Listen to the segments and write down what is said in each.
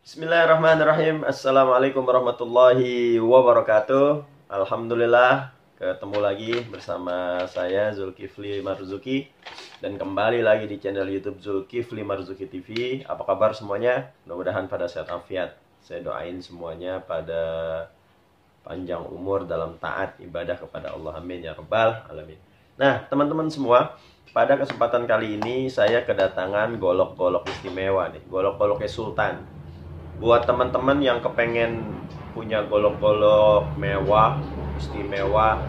Bismillahirrahmanirrahim. Assalamualaikum warahmatullahi wabarakatuh. Alhamdulillah ketemu lagi bersama saya Zulkifli Marzuki. Dan kembali lagi di channel YouTube Zulkifli Marzuki TV. Apa kabar semuanya? Mudah-mudahan pada sehat afiat. Saya doain semuanya pada panjang umur dalam taat ibadah kepada Allah. Amin ya rabbal alamin. Nah teman-teman semua, pada kesempatan kali ini saya kedatangan golok-golok istimewa nih. Golok-goloknya Sultan. Buat teman-teman yang kepengen punya golok-golok mewah, istimewa,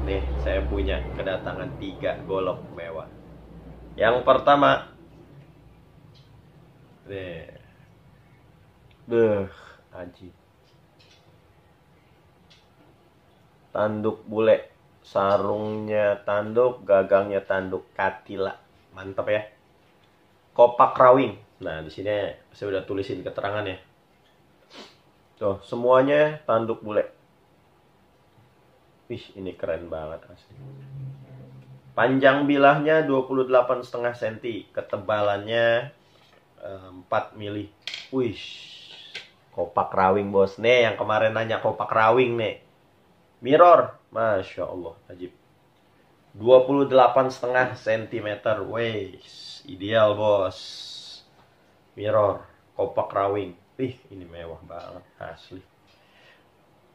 nih saya punya kedatangan 3 golok mewah. Yang pertama, nih, aji, tanduk bule, sarungnya tanduk, gagangnya tanduk, Katila, mantap ya. Kopak rawing. Nah, di sini saya udah tulisin keterangannya. Tuh, semuanya tanduk bule. Wih, ini keren banget asli. Panjang bilahnya 28,5 cm, ketebalannya 4 mili. Wih, kopak rawing bos. Nih, yang kemarin nanya kopak rawing nih. Mirror, Masya Allah, ajib. 28,5 cm. Wih, ideal bos. Mirror, kopak rawing. Ini mewah banget asli.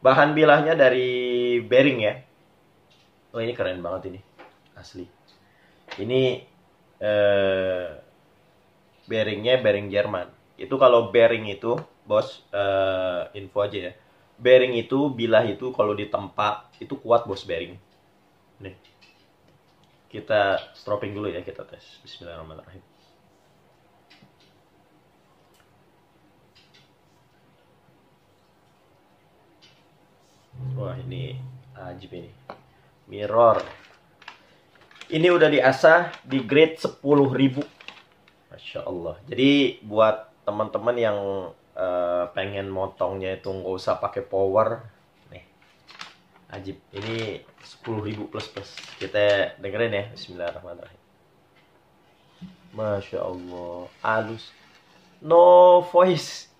Bahan bilahnya dari bearing ya. Oh, ini keren banget ini. Asli. Ini bearingnya bearing Jerman. Itu kalau bearing itu, bos, info aja ya. Bearing itu, bilah itu kalau ditempa itu kuat bos bearing. Nih. Kita stropping dulu ya, kita tes. Bismillahirrahmanirrahim. Wah, ini ajib ini. Mirror. Ini udah diasah di grade 10.000. Masya Allah. Jadi buat teman-teman yang pengen motongnya itu nggak usah pakai power. Nih, ajib. Ini 10.000 plus plus. Kita dengerin ya. Bismillahirrahmanirrahim. Masya Allah. Halus. No voice.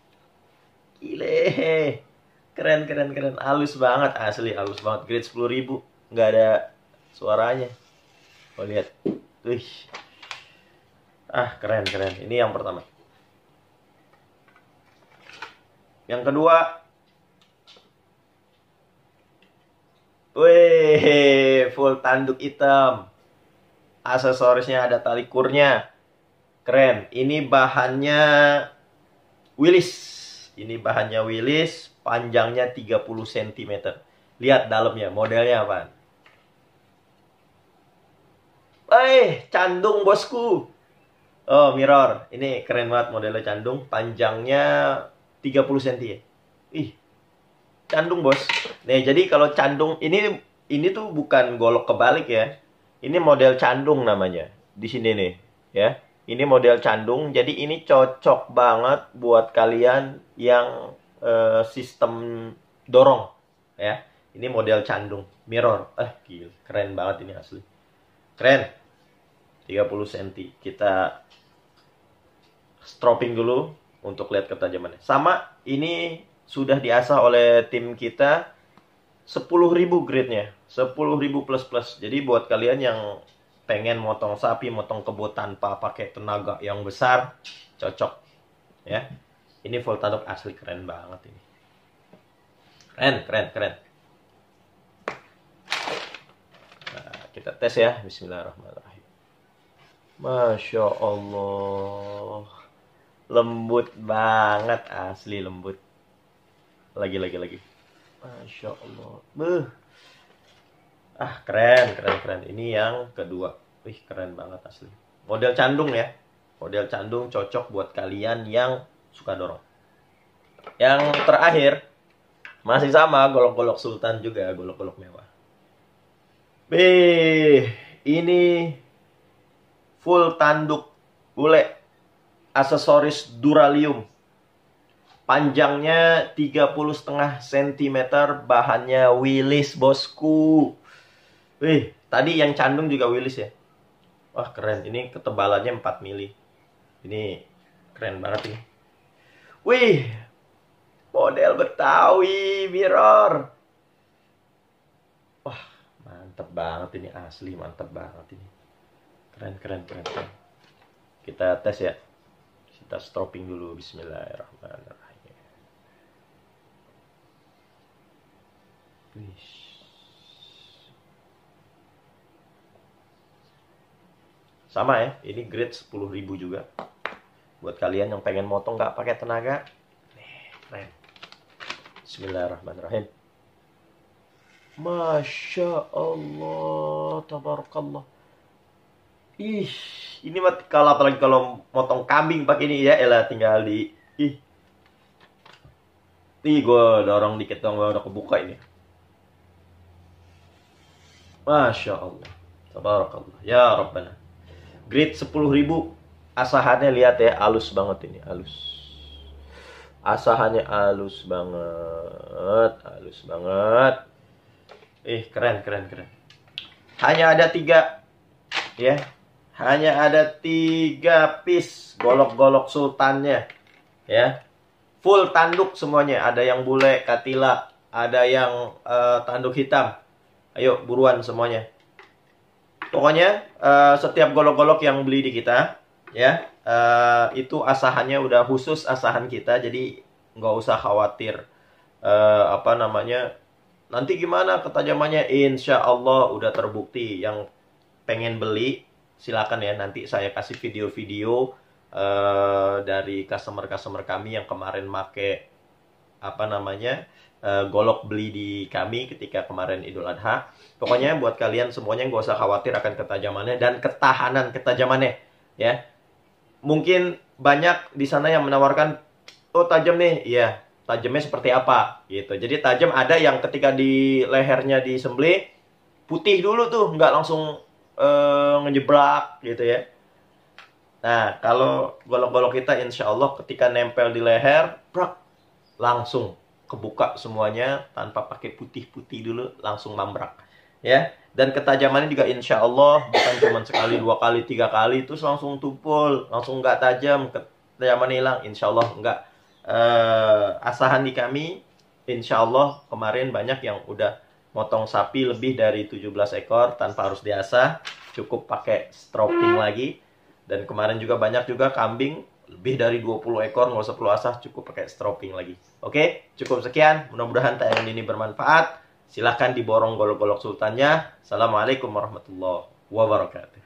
Gile. Keren, keren, keren. Halus banget, asli halus banget. Grade 10.000, nggak ada suaranya. Oh, lihat. Wih. Keren, keren. Ini yang pertama. Yang kedua. Wih, full tanduk hitam. Aksesorisnya ada tali kurnya. Keren. Ini bahannya Willis. Ini bahannya Willis. Panjangnya 30 cm. Lihat dalamnya, modelnya apa? Candung bosku. Oh, mirror. Ini keren banget modelnya candung. Panjangnya 30 cm ya. Candung bos. Nih, jadi kalau candung ini tuh bukan golok kebalik ya. Ini model candung namanya. Di sini nih, ya. Ini model candung. Jadi ini cocok banget buat kalian yang sistem dorong ya. Ini model candung mirror. Gila, keren banget ini asli. Keren. 30 cm. Kita stropping dulu untuk lihat ketajamannya. Sama, ini sudah diasah oleh tim kita 10.000 grade-nya. 10.000 plus plus. Jadi buat kalian yang pengen motong sapi, motong kebo tanpa pakai tenaga yang besar, cocok ya. Ini full tanduk asli, keren banget ini. Keren, keren, keren. Nah, kita tes ya. Bismillahirrahmanirrahim. Masya Allah. Lembut banget, asli lembut. Lagi. Masya Allah. Keren, keren, keren. Ini yang kedua. Keren banget asli. Model candung ya. Model candung cocok buat kalian yang suka dorong. Yang terakhir, masih sama, golok-golok Sultan juga, golok-golok mewah. Ini full tanduk bule, aksesoris duralium. Panjangnya 30,5 cm, bahannya Willis bosku. Tadi yang candung juga Willis ya. Wah, keren. Ini ketebalannya 4 mili. Ini keren banget ini. Wih, model Betawi mirror. Wah, mantep banget ini, asli mantep banget ini. Keren, keren, keren, keren. Kita tes ya. Kita stropping dulu. Bismillahirrahmanirrahim. Wih. Sama ya, ini grade 10.000 juga. Buat kalian yang pengen motong nggak pakai tenaga. Nih, keren. Bismillahirrahmanirrahim. Masya Allah, tabarakallah. Ih, ini mah kalau apalagi kalau motong kambing pakai ini ya, elah tinggal di ih, gue dorong dikit dong, udah kebuka ini. Masya Allah, tabarakallah. Ya Rabbana. Grade 10.000. Asahannya lihat ya, halus banget ini, halus. Asahannya halus banget, halus banget. Keren, keren, keren. Hanya ada 3 ya. Hanya ada 3 piece golok-golok sultannya ya. Full tanduk semuanya. Ada yang bule, katila, ada yang tanduk hitam. Ayo buruan semuanya. Pokoknya setiap golok-golok yang beli di kita ya, itu asahannya udah khusus asahan kita, jadi nggak usah khawatir nanti gimana ketajamannya. Insya Allah udah terbukti. Yang pengen beli silakan ya, nanti saya kasih video-video dari customer kami yang kemarin make golok beli di kami ketika kemarin Idul Adha. Pokoknya buat kalian semuanya nggak usah khawatir akan ketajamannya dan ketahanan ketajamannya ya. Mungkin banyak di sana yang menawarkan, oh tajam nih, iya tajamnya seperti apa gitu. Jadi tajam ada yang ketika di lehernya disembelih putih dulu tuh, nggak langsung ngejeblak gitu ya. Nah kalau golok-golok kita insya Allah ketika nempel di leher, brak, langsung kebuka semuanya tanpa pakai putih-putih dulu, langsung mambrak ya. Dan ketajamannya juga insya Allah bukan cuma sekali, 2 kali, 3 kali terus langsung tumpul, langsung nggak tajam, ketajaman hilang. Insya Allah nggak. Asahan di kami insya Allah kemarin banyak yang udah motong sapi lebih dari 17 ekor tanpa harus diasah, cukup pakai stropping lagi. Dan kemarin juga banyak juga kambing lebih dari 20 ekor, nggak usah perlu asah, cukup pakai stropping lagi. Oke, cukup sekian. Mudah-mudahan tayangan ini bermanfaat. Silahkan diborong golok-golok sultannya. Assalamualaikum warahmatullahi wabarakatuh.